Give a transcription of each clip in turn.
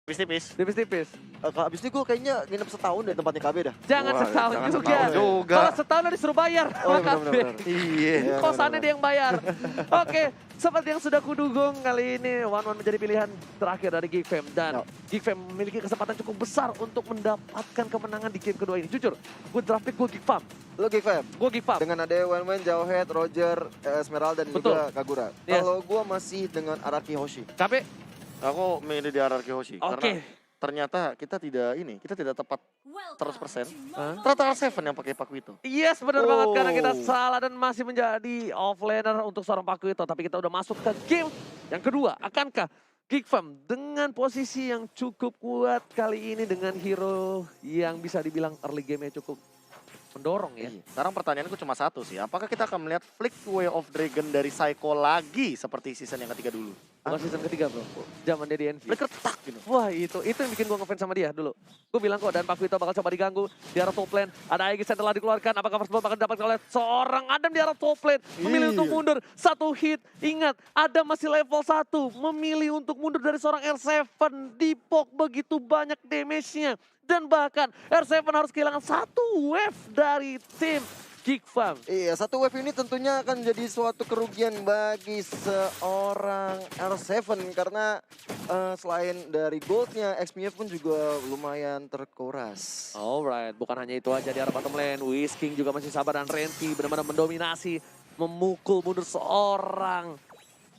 Tipis-tipis. Tipis-tipis. Abis itu gue kayaknya nginep setahun di tempatnya KB dah. Jangan Wah, setahun jangan juga. setahun juga. Kalau setahun udah disuruh bayar. Oh iya sama benar-benar. KB. Iya. Kosannya dia yang bayar. Oke, seperti yang sudah kudugung kali ini One menjadi pilihan terakhir dari Geek Fam. Dan Geek Fam memiliki kesempatan cukup besar untuk mendapatkan kemenangan di game kedua ini. Jujur, gue draft pick gue Geek Fam. Lo Geek Fam? Gue Geek Fam. Dengan ada Wen, Jauhead, Roger, Esmeralda dan Betul. juga Kagura. Yes. Kalau gue masih dengan Araki Hoshi. KB, Aku milih di Araki Hoshi. oke. Karena ternyata kita tidak tepat 100%. Hah? Ternyata R7 yang pakai Pakuito. Yes, benar banget karena kita Oh. salah dan masih menjadi offlaner untuk seorang Pakuito. Tapi kita udah masuk ke game yang kedua. Akankah Geek Fam dengan posisi yang cukup kuat kali ini dengan hero yang bisa dibilang early game-nya cukup mendorong ya? Sekarang pertanyaanku cuma satu sih. Apakah kita akan melihat Flick Way of Dragon dari Psycho lagi seperti season yang ketiga dulu? Bukan season ketiga bro, zaman dia di NV. Flicker tak gitu. Wah itu yang bikin gue ngefans sama dia dulu. Gue bilang kok dan Pakuito bakal coba diganggu di arah top lane. Ada Aegis yang telah dikeluarkan, apakah first blood bakal didapatkan oleh seorang Adam di arah top lane. Memilih untuk mundur, satu hit. Ingat, Adam masih level 1. Memilih untuk mundur dari seorang R7. Dipok begitu banyak damage-nya. Dan bahkan R7 harus kehilangan satu wave dari tim Geek Fam. Iya, satu wave ini tentunya akan jadi suatu kerugian bagi seorang R7 karena selain dari goldnya, XP-nya pun juga lumayan terkuras. Alright, bukan hanya itu aja di arah bottom lane. Whisking juga masih sabar dan Renty benar-benar mendominasi. Memukul mundur seorang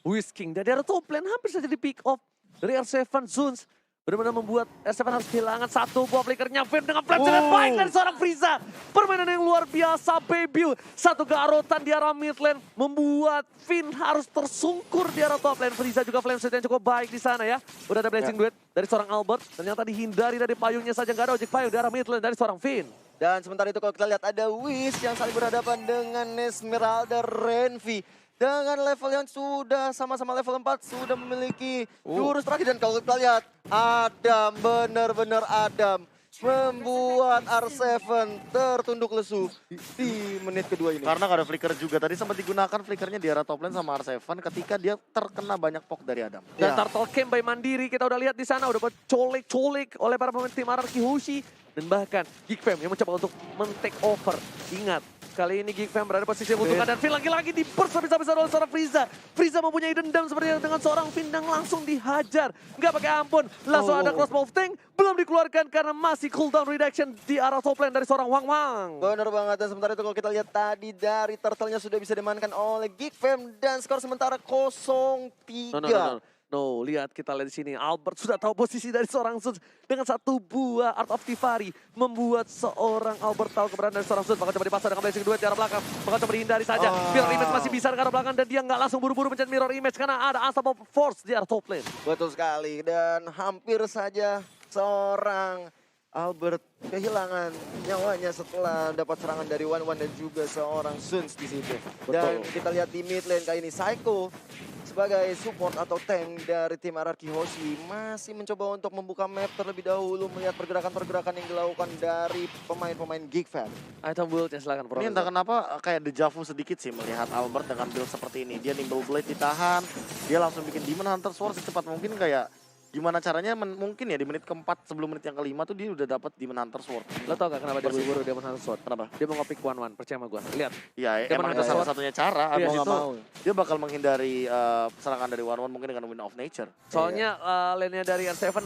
Whisking. Dan di arah top lane hampir saja di pick off dari R7 Zuns. Benar-benar membuat R7 harus kehilangan satu buah flickernya. Finn dengan flash yang baik dari seorang Frieza. Permainan yang luar biasa, Bebyl. Satu kearotan di arah mid lane. Membuat Finn harus tersungkur di arah top lane. Frieza juga flame set yang cukup baik di sana ya. Udah ada blessing duet dari seorang Albert. Ternyata dihindari dari payungnya saja. Gak ada ojek payung di arah mid lane dari seorang Finn. Dan sementara itu kalau kita lihat ada Wiz yang saling berhadapan dengan Esmeralda Renvi. Dengan level yang sudah sama-sama level 4 sudah memiliki jurus terakhir. Dan kalau kita lihat Adam, benar-benar Adam membuat R7 tertunduk lesu di menit kedua ini. Karena gak ada flicker juga. Tadi sempat digunakan flickernya di arah top lane sama R7 ketika dia terkena banyak poke dari Adam. Dan Ya. Turtle Camp by Mandiri kita udah lihat di sana udah colek-colek oleh para pemain tim Araki Hoshi dan bahkan Geek Fam yang mencoba untuk men-take over. Ingat, kali ini Geek Fam berada posisi yang membutuhkan dan Finn lagi-lagi di burst habis-habisan oleh seorang Frieza. Frieza mempunyai dendam seperti dengan seorang Finn yang langsung dihajar. Nggak pakai ampun, langsung ada crossbow of tank belum dikeluarkan karena masih cooldown reduction di arah top lane dari seorang Wang Wang. Benar banget, dan sementara itu kalau kita lihat tadi dari Turtle-nya sudah bisa dimainkan oleh Geek Fam dan skor sementara 0-3. No, lihat kita lihat di sini. Albert sudah tahu posisi dari seorang Zuns dengan satu buah Art of Tivari membuat seorang Albert tahu keberadaan dari seorang Zuns. Bakal coba dipasang dengan blessing duet di arah belakang. Bakal coba dihindari saja. Mirror image masih bisa ke arah belakang dan dia nggak langsung buru-buru mencet mirror image karena ada Unstoppable Force di arah top lane. Betul sekali, dan hampir saja seorang Albert kehilangan nyawanya setelah dapat serangan dari Wan dan juga seorang Zuns di situ. Dan kita lihat di mid lane kali ini Psycho sebagai support atau tank dari tim Araki Hoshi masih mencoba untuk membuka map terlebih dahulu melihat pergerakan-pergerakan yang dilakukan dari pemain-pemain Geek Fam. Item build ya silakan. Ini entah kenapa kayak dejavu sedikit sih melihat Albert dengan build seperti ini. Dia nimble blade ditahan, dia langsung bikin Demon Hunter Sword secepat mungkin. Kayak gimana caranya mungkin ya di menit keempat sebelum menit yang kelima tuh dia udah dapat Demon Hunter Sword. Lo tau gak kenapa dia buru-buru dia menang sword? Kenapa? Dia mau nge-pick one-one, percaya sama gue. Lihat, Ya Demon emang Hunter itu Sword. satu-satunya cara. Iya, Abis nggak itu mau. dia bakal menghindari serangan dari One mungkin dengan Wind of Nature. soalnya lane-nya dari R7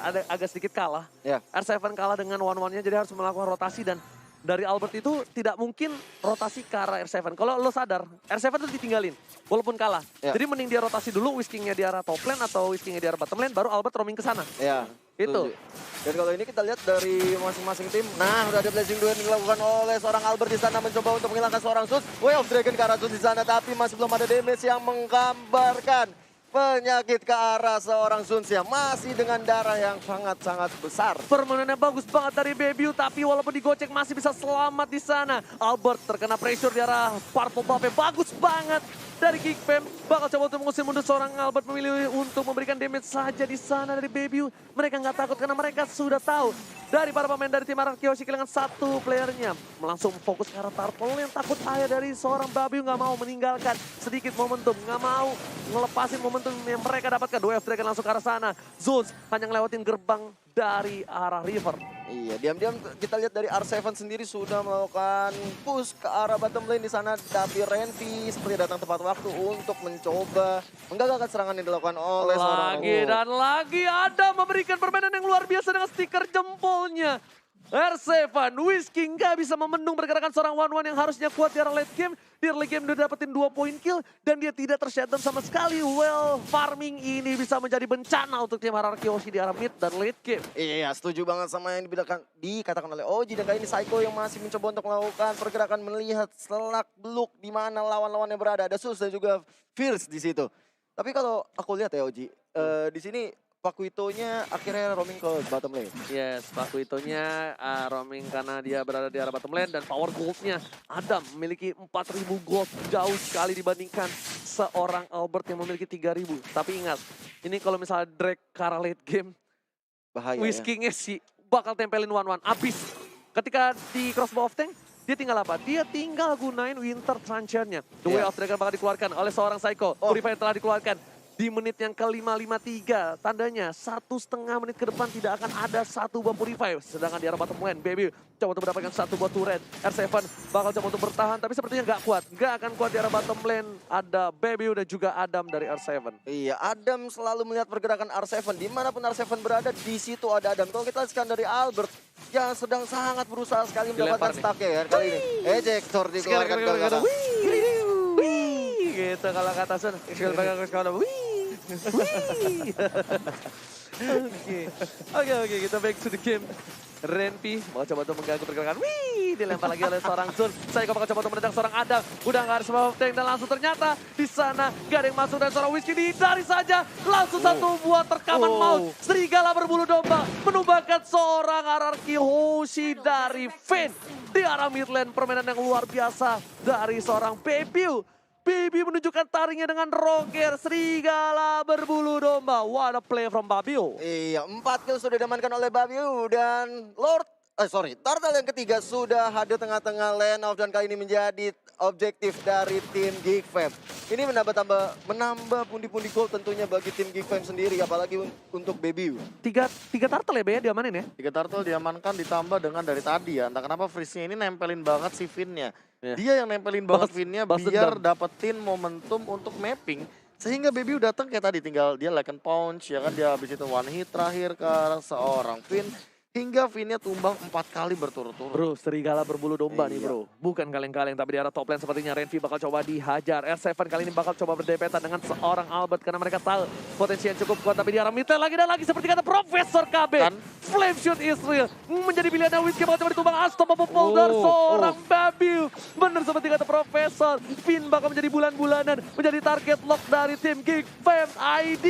ada agak sedikit kalah. Ya. R7 kalah dengan one-one-nya jadi harus melakukan rotasi dan dari Albert itu tidak mungkin rotasi ke arah R7. Kalau lo sadar, R7 itu ditinggalin walaupun kalah. Ya. Jadi mending dia rotasi dulu, Whisking-nya di arah top lane atau Whisking-nya di arah bottom lane, baru Albert roaming ke sana. Ya, Itu. setuju. Dan kalau ini kita lihat dari masing-masing tim, nah udah ada blessing duet yang dilakukan oleh seorang Albert di sana mencoba untuk menghilangkan seorang Zuns. Way of Dragon ke arah Zuns di sana, tapi masih belum ada damage yang menggambarkan penyakit ke arah seorang Zuns yang masih dengan darah yang sangat-sangat besar. Permainannya bagus banget dari Bebyl, tapi walaupun digocek masih bisa selamat di sana. Albert terkena pressure di arah Purple Buff bagus banget. dari Geek Fam. Bakal coba untuk mengusir mundur seorang Albert, memilih untuk memberikan damage saja di sana dari Baby. Mereka nggak takut karena mereka sudah tahu dari para pemain dari tim Araki Hoshi kehilangan satu playernya. Langsung fokus ke arah Tarpol yang takut ayah dari seorang Baby, nggak mau meninggalkan sedikit momentum, nggak mau ngelepasin momentum yang mereka dapatkan. Dua Dragon langsung ke arah sana. Zeus hanya ngelewatin gerbang dari arah River. Iya, diam-diam kita lihat dari R7 sendiri sudah melakukan push ke arah bottom lane di sana. Tapi Renvi seperti datang tepat waktu untuk mencoba menggagalkan serangan yang dilakukan oleh seorang Lagi dan lagi ada memberikan permainan yang luar biasa dengan stiker jempolnya. R7, Whisking nggak bisa membendung pergerakan seorang One yang harusnya kuat di arah late game. Di early game udah dapetin 2 poin kill dan dia tidak tershutdown sama sekali. Well, farming ini bisa menjadi bencana untuk tim Araki Hoshi di arah mid dan late game. Iya, setuju banget sama yang dikatakan oleh Oji. Dan kali ini Psycho yang masih mencoba untuk melakukan pergerakan melihat selak beluk di mana lawan-lawannya berada. Ada Sus dan juga Fierce di situ. Tapi kalau aku lihat ya Oji, di sini Pakuitonya akhirnya roaming ke bottom lane. Yes, Pakuitonya roaming karena dia berada di arah bottom lane dan power goldnya Adam memiliki 4.000 gold, jauh sekali dibandingkan seorang Albert yang memiliki 3.000. Tapi ingat, ini kalau misalnya Drake ke arah late game, Bahaya ya. Whiskingnya sih bakal tempelin One abis. Ketika di crossbow of tank, dia tinggal apa? Dia tinggal gunain Winter Truncheon-nya. The Way of Dragon bakal dikeluarkan oleh seorang Psycho. Purifier telah dikeluarkan. Di menit yang ke-553, tandanya 1,5 menit ke depan tidak akan ada satu buah Purify. Sedangkan di arah bottom lane, Baby coba untuk mendapatkan satu buah turret. R7 bakal coba untuk bertahan, tapi sepertinya nggak kuat. Nggak akan kuat di arah bottom lane. Ada Baby dan juga Adam dari R7. Iya, Adam selalu melihat pergerakan R7. Dimanapun R7 berada, di situ ada Adam. Kalau kita lihatkan dari Albert, yang sedang sangat berusaha sekali mendapatkan stacknya kan kali ini. Ejector dikeluarkan ke belakang. Gitu kalau kata Sun. Oke, kita back to the game. Renpi mau coba untuk mengganggu pergerakan. Dilempar lagi oleh seorang Sun. Saya bakal coba untuk menendang seorang Adam. Udah nggak ada semua tank dan langsung ternyata di sana gak ada yang masuk dan seorang Whiskey dihindari saja. Langsung satu buah terkaman maut. Serigala berbulu domba menumbangkan seorang Araki Hoshi dari Finn. Di arah mid lane, permainan yang luar biasa dari seorang Baby. Baby menunjukkan taringnya dengan Roger, serigala berbulu domba. What a play from Babio. Iya, 4 kill sudah diamankan oleh Babio dan Turtle yang ketiga sudah hadir tengah-tengah lane off dan kali ini menjadi objektif dari tim Geek Fam. Ini menambah pundi-pundi gold tentunya bagi tim Geek Fam sendiri, apalagi untuk Baby. Tiga turtle ya, Be, diamanin ya? 3 turtle diamankan ditambah dengan dari tadi ya. Entah kenapa Freeze-nya ini nempelin banget si Finn-nya. Yeah. Dia yang nempelin banget Finn-nya biar dendam. dapetin momentum untuk mapping. Sehingga Baby datang kayak tadi, tinggal dia like and punch ya kan. Dia habis itu one hit terakhir ke seorang Finn. Hingga Finn-nya tumbang 4 kali berturut-turut. Bro, serigala berbulu domba nih Iya. bro. Bukan kaleng-kaleng, tapi di arah top lane sepertinya Renvi bakal coba dihajar. R7 kali ini bakal coba berdepetan dengan seorang Albert karena mereka tahu potensi yang cukup kuat. Tapi di arah mid lane lagi dan lagi seperti kata Profesor KB. Kan? Flame Shoot Israel menjadi pilihan Whiskey bakal coba ditumbang Unstoppable Folder seorang Babil. Bener seperti kata Profesor. Finn bakal menjadi bulan-bulanan, menjadi target lock dari tim Geek Fam ID.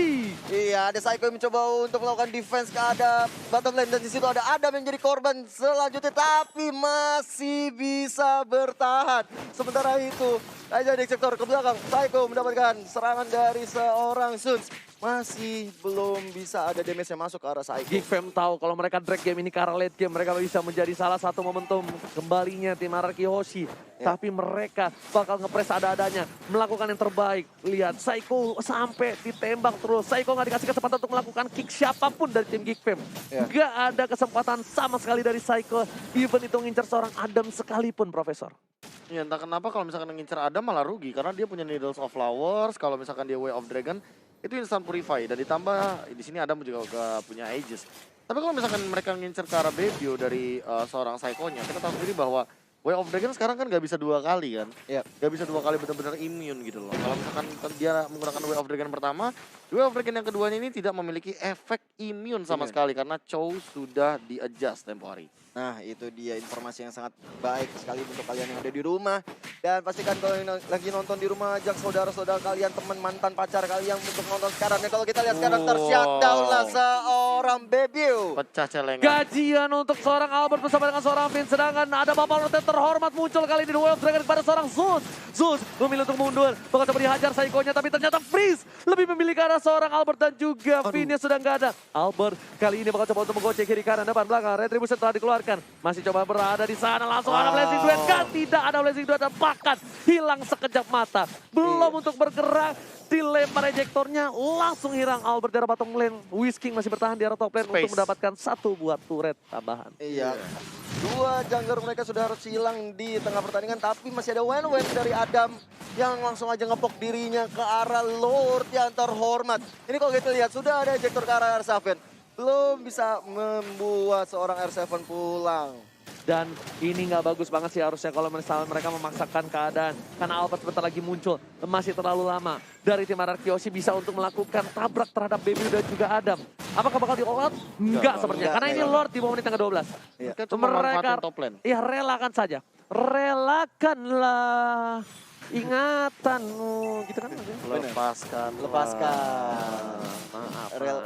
Iya, ada Psycho yang mencoba untuk melakukan defense ke ada bottom lane dan di situ ada Adam yang jadi korban selanjutnya tapi masih bisa bertahan. Sementara itu, aja di sektor ke belakang, Psycho mendapatkan serangan dari seorang Suns. Masih belum bisa ada damage yang masuk ke arah Psycho. Geek Fam tahu kalau mereka drag game ini ke arah late game, mereka bisa menjadi salah satu momentum kembalinya tim Araki Hoshi. Ya. Tapi mereka bakal ngepres ada-adanya, melakukan yang terbaik. Lihat, Psycho sampai ditembak terus. Psycho nggak dikasih kesempatan untuk melakukan kick siapapun dari tim Geek Fam. Ya. Nggak ada kesempatan sama sekali dari Psycho, even itu ngincer seorang Adam sekalipun, Profesor. Ya entah kenapa kalau misalkan ngincer Adam malah rugi. Karena dia punya Needles of Flowers, kalau misalkan dia Way of Dragon, itu instant purify. Dan ditambah di sini Adam juga punya Aegis. Tapi kalau misalkan mereka ngincer ke arah Babio dari seorang Psycho-nya, kita tahu sendiri bahwa Way of Dragon sekarang kan gak bisa 2 kali kan. Iya. Gak bisa 2 kali benar-benar immune gitu loh. Kalau misalkan dia menggunakan Way of Dragon pertama, Way of Dragon yang keduanya ini tidak memiliki efek immune sama sekali. Karena Chow sudah di-adjust tempo hari. Nah, itu dia informasi yang sangat baik sekali untuk kalian yang ada di rumah. Dan pastikan kalau yang lagi nonton di rumah, ajak saudara-saudara kalian, teman mantan pacar kalian untuk nonton sekarang. Dan kalau kita lihat sekarang ter-shutdown lah seorang Baby. Pecah celengan. Gajian untuk seorang Albert bersama dengan seorang Finn. Sedangkan ada Bapak Rotator terhormat muncul kali ini. Wild Dragon kepada seorang Zeus. Zeus memilih untuk mundur. Bakal coba dihajar Saikonya, tapi ternyata Freeze lebih memilih ke arah seorang Albert dan juga Vinnya sudah nggak ada. Albert kali ini bakal coba untuk menggocek kiri kanan depan belakang. Retribution telah dikeluarkan. Masih coba berada di sana. Langsung ada Blazing Duet. Kan tidak ada Blazing Duet dan bahkan hilang sekejap mata. Belum untuk bergerak. Dilempar ejektornya langsung hilang Albert di arah bottom lane. Whisking masih bertahan di arah top lane untuk mendapatkan satu buah turret tambahan. Iya. Dua jungler mereka sudah harus hilang di tengah pertandingan, tapi masih ada Wen dari Adam yang langsung aja ngepok dirinya ke arah Lord yang terhormat. Ini kalau kita lihat sudah ada ejektor ke arah R7. Belum bisa membuat seorang R7 pulang. Dan ini nggak bagus banget sih harusnya kalau misalnya mereka memaksakan keadaan. Karena Albert sebentar lagi muncul, masih terlalu lama. Dari tim Ararkyoshi bisa untuk melakukan tabrak terhadap Baby dan juga Adam. Apakah bakal di all out? Enggak sepertinya. Karena ini Lord di menit yang ke-12. Iya. Mereka cuma manfaatin top lane. Ya relakan saja. Relakanlah ingatanmu. Gitu kan? Lepaskan. Maaf. Rel-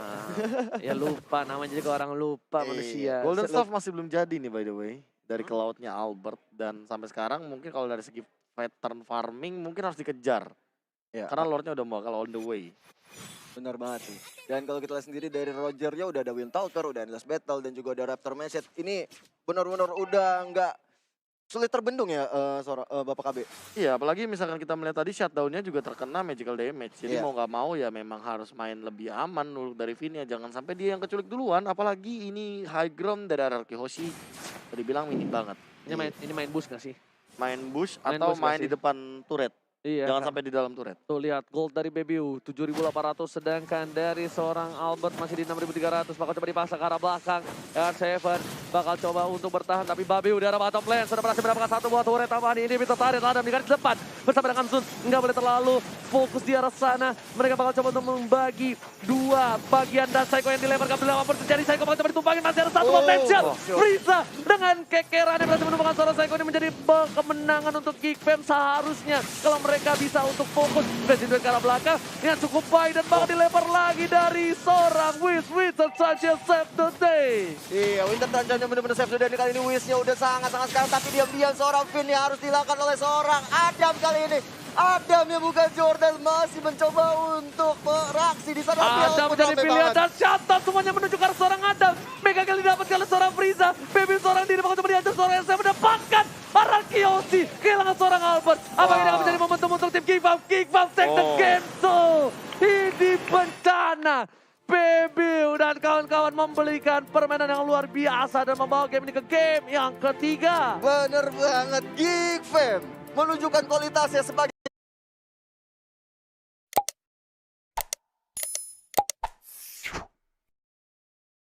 Ya lupa, namanya juga orang lupa Iya. manusia. Golden Staff masih belum jadi nih by the way. Dari ke lautnya Albert. Dan sampai sekarang mungkin kalau dari segi pattern farming mungkin harus dikejar. Ya. Karena Lordnya udah bakal on the way. Benar banget sih. Dan kalau kita lihat sendiri dari Roger-nya udah ada Windtalker, udah Endless Battle, dan juga ada Raptor Message. Ini benar-benar udah nggak sulit terbendung ya Bapak KB. Iya, apalagi misalkan kita melihat tadi shutdown-nya juga terkena magical damage. Jadi Iya. mau nggak mau ya memang harus main lebih aman dulu dari Vinya. Jangan sampai dia yang keculik duluan. Apalagi ini high ground dari Ararkyoshi. Tadi bilang minim banget. Ini main boost gak sih? Main bush Main atau bush main nggak di sih? depan turret. Iya. Jangan sampai di dalam turret. Tuh lihat gold dari Bebiu 7.800 sedangkan dari seorang Albert masih di 6.300 bakal coba dipaksa ke arah belakang. R7 bakal coba untuk bertahan tapi Bebiu di arah bottom lane sudah berhasil mendapatkan satu buah turret tambahan ini tertarik Adam di garis depan bersama dengan Sun. Nggak boleh terlalu fokus di arah sana. Mereka bakal coba untuk membagi dua bagian dan Saiko yang dilemparkan berdua terjadi. Saiko bakal coba ditumpangin masih ada satu potensial. Frieza dengan kekeran yang berhasil menemukan seorang Saiko ini menjadi kemenangan untuk Geek Fam seharusnya kalau mereka bisa untuk fokus Resident ke arah belakang yang cukup baik dan bakal dilempar lagi dari seorang Wizard Sanchez save the day. Iya, Winter Tanjanya benar-benar save sudah kali ini. Wish-nya udah sangat-sangat sekarang, tapi diam-diam seorang Finn yang harus dilakukan oleh seorang Adam kali ini. Adam yang bukan Jordan masih mencoba untuk beraksi di sana. Adam menjadi pilihan dan shutdown semuanya menuju ke arah seorang Adam. Mega kali didapatkan oleh seorang Frieza. Baby seorang diri bakal coba dihajar seorang yang saya mendapatkan Ararkyoshi kehilangan seorang Albert. Apakah ini akan menjadi momentum untuk tim Geek Fam? Geek Fam take the game so. Ini bencana. Bebiu dan kawan-kawan memberikan permainan yang luar biasa dan membawa game ini ke game yang ketiga. Bener banget, Geek Fam menunjukkan kualitasnya sebagai